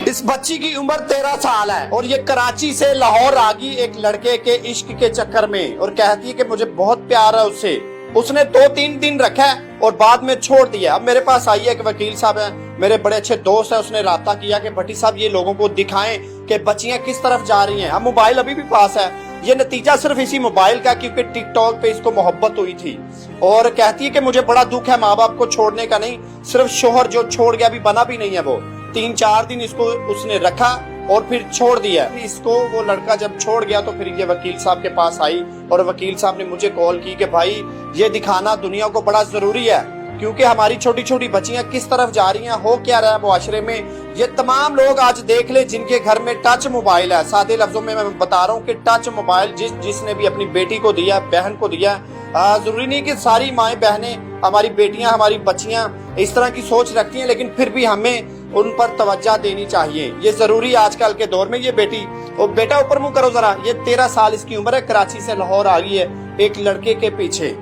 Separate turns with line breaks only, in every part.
इस बच्ची की उम्र 13 साल है और ये कराची से लाहौर आ गई एक लड़के के इश्क के चक्कर में और कहती है कि मुझे बहुत प्यार है उससे। उसने 2-3 दिन रखा है और बाद में छोड़ दिया। अब मेरे पास आई है एक वकील साहब है, मेरे बड़े अच्छे दोस्त है, उसने राब्ता किया कि भट्टी साहब ये लोगों को दिखाएं कि बच्चियां किस तरफ जा रही हैं। अब मोबाइल अभी भी पास है, ये नतीजा सिर्फ इसी मोबाइल का, क्योंकि टिकटॉक पे इसको मोहब्बत हुई थी और कहती है कि मुझे बड़ा दुख है माँ बाप को छोड़ने का, नहीं सिर्फ शोहर जो छोड़ गया, अभी बना भी नहीं है वो। 3-4 दिन इसको उसने रखा और फिर छोड़ दिया। इसको वो लड़का जब छोड़ गया तो फिर ये वकील साहब के पास आई और वकील साहब ने मुझे कॉल की कि भाई ये दिखाना दुनिया को बड़ा जरूरी है, क्योंकि हमारी छोटी छोटी बच्चियां किस तरफ जा रही हैं, हो क्या रहा है मुआशरे में। ये तमाम लोग आज देख ले जिनके घर में टच मोबाइल है। सादे लफ्जों में मैं बता रहा हूँ कि टच मोबाइल जिसने भी अपनी बेटी को दिया, बहन को दिया, जरूरी नहीं कि सारी माएं बहनें, हमारी बेटियां, हमारी बच्चियां इस तरह की सोच रखती हैं, लेकिन फिर भी हमें उन पर तवज्जो देनी चाहिए। ये जरूरी आजकल के दौर में। ये बेटी और बेटा ऊपर मुंह करो जरा, ये 13 साल इसकी उम्र है, कराची से लाहौर आ गई है एक लड़के के पीछे।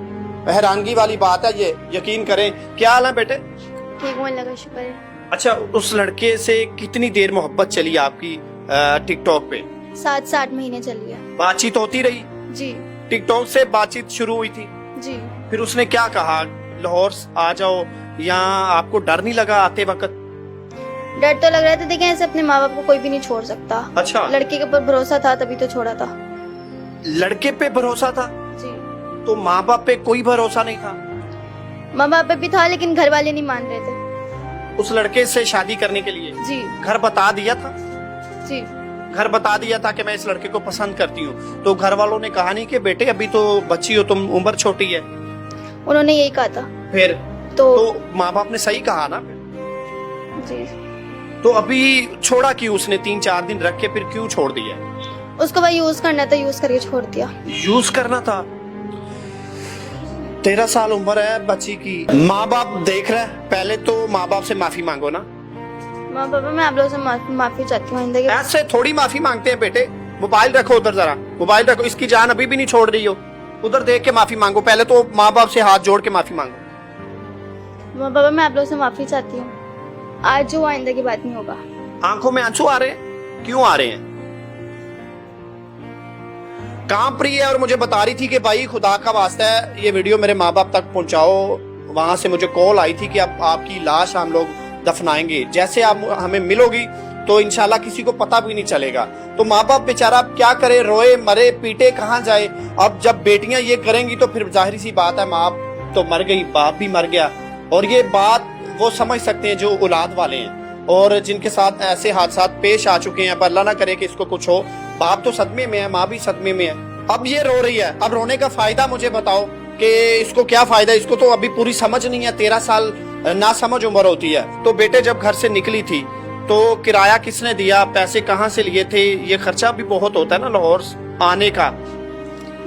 हैरानगी वाली बात है ये, यकीन करें। क्या हाल है बेटे?
ठीक हूँ, अल्लाह का शुक्र है।
अच्छा, उस लड़के से कितनी देर मोहब्बत चली आपकी टिकटॉक पे?
7 से 8 महीने चली है।
बातचीत होती रही?
जी
टिकटॉक से बातचीत शुरू हुई थी?
जी।
फिर उसने क्या कहा, लाहौर आ जाओ, या आपको डर नहीं लगा आते वक्त?
डर तो लग रहा था, देखें ऐसे अपने माँ बाप को कोई भी नहीं छोड़ सकता।
अच्छा,
लड़के के ऊपर भरोसा था तभी तो छोड़ा था।
लड़के पे भरोसा था?
जी।
तो माँ बाप पे कोई भरोसा नहीं था?
माँ बाप पे भी था लेकिन घर वाले नहीं मान रहे थे।
उस लड़के से शादी करने के लिए
जी
घर बता दिया था?
जी।
घर बता दिया था कि मैं इस लड़के को पसंद करती हूँ, तो घर वालों ने कहा नहीं कि बेटे अभी तो बच्ची हो तुम, उम्र छोटी है?
उन्होंने यही कहा था।
फिर
तो
माँ बाप ने सही कहा ना?
जी।
तो अभी छोड़ा क्यों उसने? 3-4 दिन रख के फिर क्यों छोड़ दिया?
उसको भाई यूज करना था, यूज करके छोड़ दिया।
यूज करना था? 13 साल उम्र है बच्ची की। माँ बाप देख रहे हैं, पहले तो माँ बाप से माफी मांगो ना।
माँ बाबा मैं आप लोगों से माफी चाहती हूँ। आइंदा
ऐसे थोड़ी माफी मांगते हैं बेटे। मोबाइल रखो उधर, जरा मोबाइल रखो, इसकी जान अभी भी नहीं छोड़ रही हो। उधर देख के माफी मांगो, पहले तो माँ बाप से हाथ जोड़ के माफी मांगो।
माँ बाबा मैं आप लोगों से माफी चाहती हूँ, आज जो आइंदा की बात नहीं होगा।
आंखों में आंसू आ रहे हैं? क्यों आ रहे हैं? कांप रही है और मुझे बता रही थी कि भाई खुदा का वास्ता है ये वीडियो मेरे माँ बाप तक पहुंचाओ। वहां से मुझे कॉल आई थी कि अब आपकी लाश हम लोग दफनाएंगे, जैसे आप हमें मिलोगी तो इंशाल्लाह किसी को पता भी नहीं चलेगा। तो माँ बाप बेचारा अब क्या करे, रोए मरे पीटे कहाँ जाए। अब जब बेटियां ये करेंगी तो फिर जाहिर सी बात है, माँ तो मर गई, बाप भी मर गया। और ये बात वो समझ सकते हैं जो औलाद वाले हैं और जिनके साथ ऐसे हादसात पेश आ चुके हैं। पर अल्लाह ना करे कि इसको कुछ हो। बाप तो सदमे में है, माँ भी सदमे में है। अब ये रो रही है, अब रोने का फायदा मुझे बताओ कि इसको क्या फायदा? इसको तो अभी पूरी समझ नहीं है, 13 साल ना समझ उम्र होती है। तो बेटे जब घर से निकली थी तो किराया किसने दिया, पैसे कहाँ से लिए थे? ये खर्चा भी बहुत होता है ना लाहौर आने का।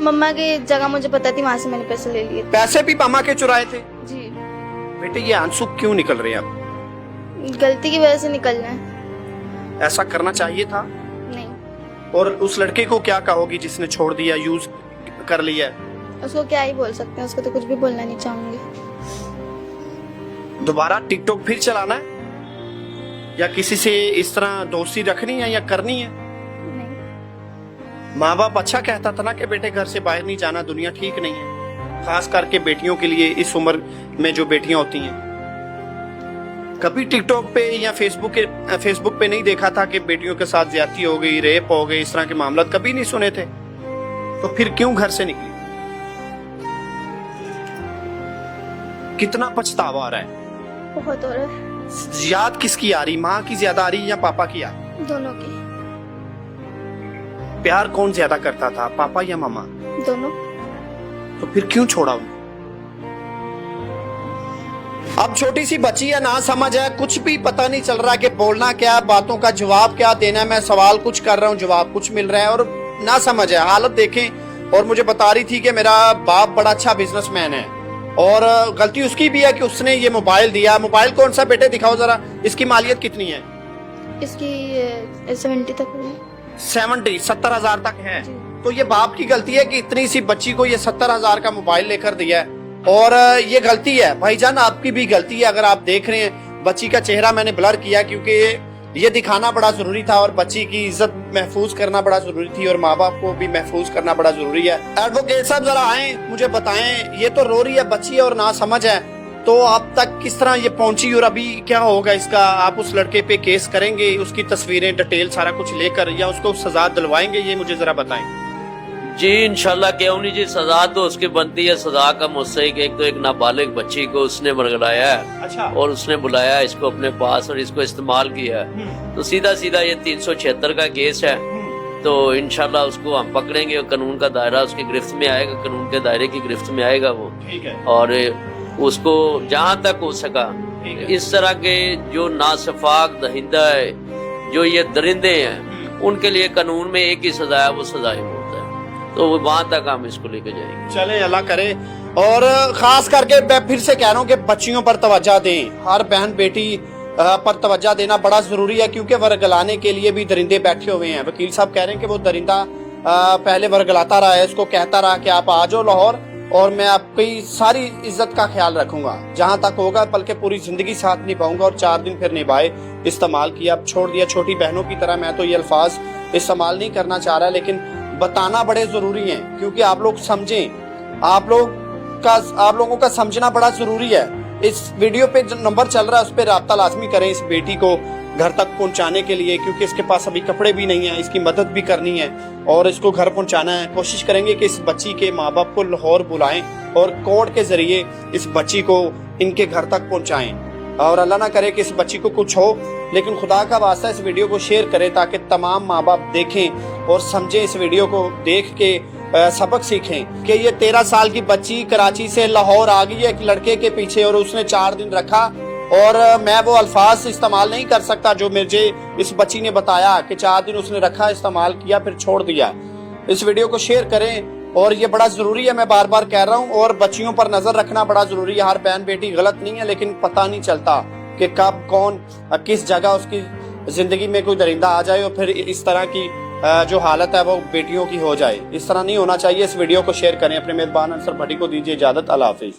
मम्मा की जगह मुझे पता थी, वहाँ से मैंने पैसे ले लिए।
पैसे भी मामा के चुराए थे?
जी।
बेटे ये आंसू क्यों निकल रहे हैं अब?
गलती की वजह से निकल रहे हैं।
ऐसा करना चाहिए था
नहीं।
और उस लड़के को क्या कहोगी जिसने छोड़ दिया, यूज कर लिया?
उसको क्या ही बोल सकते हैं, उसको तो कुछ भी बोलना नहीं चाहूंगी।
दोबारा टिकटॉक फिर चलाना है या किसी से इस तरह दोस्ती रखनी है या करनी है?
नहीं।
माँ बाप अच्छा कहता था ना कि बेटे घर से बाहर नहीं जाना, दुनिया ठीक नहीं है, खास करके बेटियों के लिए, इस उम्र में जो बेटियां होती हैं। कभी टिकटॉक पे या फेसबुक पे नहीं देखा था कि बेटियों के साथ ज्यादती हो गई, रेप हो गई, इस तरह के मामला कभी नहीं सुने थे। तो फिर क्यों घर से निकली? कितना पछतावा आ रहा है?
बहुत हो रहा है।
याद किसकी आ रही, माँ की ज्यादा आ रही या पापा की आ रही?
दोनों की।
प्यार कौन ज्यादा करता था, पापा या मामा?
दोनों।
तो फिर क्यों छोड़ा उन्हें? अब छोटी सी बच्ची है, ना समझ है, कुछ भी पता नहीं चल रहा कि बोलना क्या, बातों का जवाब क्या देना। मैं सवाल कुछ कर रहा हूँ, जवाब कुछ मिल रहा है और ना समझ है। हालत देखें। और मुझे बता रही थी कि मेरा बाप बड़ा अच्छा बिजनेसमैन है और गलती उसकी भी है कि उसने ये मोबाइल दिया। मोबाइल कौन सा बेटे, दिखाओ जरा, इसकी मालियत कितनी है?
इसकी 70 तक है।
70,000 तक है। तो ये बाप की गलती है कि इतनी सी बच्ची को ये 70,000 का मोबाइल लेकर दिया है। और ये गलती है भाईजान, आपकी भी गलती है। अगर आप देख रहे हैं, बच्ची का चेहरा मैंने ब्लर किया क्योंकि ये दिखाना बड़ा जरूरी था और बच्ची की इज्जत महफूज करना बड़ा जरूरी थी और माँ बाप को भी महफूज करना बड़ा जरूरी है। एडवोकेट साहब जरा आए, मुझे बताएं, ये तो रो रही है बच्ची और ना समझ है, तो अब तक किस तरह ये पहुंची और अभी क्या होगा इसका? आप उस लड़के पे केस करेंगे, उसकी तस्वीरें डिटेल सारा कुछ लेकर, या उसको सजा दिलवाएंगे? ये मुझे जरा बताएं।
जी इंशाल्लाह क्यों नहीं जी, सजा तो उसकी बनती है। सजा का मुझसे एक तो एक नाबालिग बच्ची को उसने मरगड़ाया है।
अच्छा।
और उसने बुलाया इसको अपने पास और इसको इस्तेमाल किया है, तो सीधा सीधा ये 376 का केस है। तो इंशाल्लाह उसको हम पकड़ेंगे और कानून का दायरा उसकी गिरफ्त में आएगा, कानून के दायरे की गिरफ्त में आएगा वो।
ठीक है।
और उसको जहाँ तक हो सका इस तरह के जो नासफाक दहिंदा है, जो ये दरिंदे हैं, उनके लिए कानून में एक ही सजा है, वो सजाए मौत है। तो वहां तक हम इसको लेके जाएंगे।
चले, अल्लाह करे। और खास करके मैं फिर से कह रहा हूँ कि बच्चियों पर तवज्जो दें, हर बहन बेटी पर तवज्जो देना बड़ा जरूरी है, क्योंकि वर्गलाने के लिए भी दरिंदे बैठे हुए हैं। वकील साहब कह रहे हैं कि वो दरिंदा पहले वर्गलाता रहा है, इसको कहता रहा कि आप आ जाओ लाहौर और मैं आपकी सारी इज्जत का ख्याल रखूंगा, जहां तक होगा, बल्कि पूरी जिंदगी साथ निभाऊंगा। और 4 दिन फिर निभाए, इस्तेमाल किया, अब छोड़ दिया। छोटी बहनों की तरह मैं तो ये अल्फाज इस्तेमाल नहीं करना चाह रहा, लेकिन बताना बड़े जरूरी है, क्योंकि आप लोग समझें, आप लोगों का समझना बड़ा जरूरी है। इस वीडियो पे जो नंबर चल रहा है उस पर राब्ता लाजमी करें इस बेटी को घर तक पहुंचाने के लिए, क्योंकि इसके पास अभी कपड़े भी नहीं है, इसकी मदद भी करनी है और इसको घर पहुंचाना है। कोशिश करेंगे कि इस बच्ची के माँ बाप को लाहौर बुलाएं और कोर्ट के जरिए इस बच्ची को इनके घर तक पहुंचाएं। और अल्लाह ना करे कि इस बच्ची को कुछ हो, लेकिन खुदा का वास्ता इस वीडियो को शेयर करें ताकि तमाम माँ बाप देखें और समझें, इस वीडियो को देख के सबक सीखें कि ये 13 साल की बच्ची कराची से लाहौर आ गई है एक लड़के के पीछे और उसने 4 दिन रखा। और मैं वो अल्फाज इस्तेमाल नहीं कर सकता जो मुझे इस बच्ची ने बताया कि 4 दिन उसने रखा, इस्तेमाल किया, फिर छोड़ दिया। इस वीडियो को शेयर करें और ये बड़ा जरूरी है, मैं बार बार कह रहा हूँ। और बच्चियों पर नजर रखना बड़ा जरूरी है। हर बहन बेटी गलत नहीं है, लेकिन पता नहीं चलता कि कब कौन किस जगह उसकी जिंदगी में कोई दरिंदा आ जाए और फिर इस तरह की जो हालत है वो बेटियों की हो जाए। इस तरह नहीं होना चाहिए। इस वीडियो को शेयर करें। अपने मेजबान अंसर भट्टी को दीजिए इजाजत। अल्लाह हाफिज।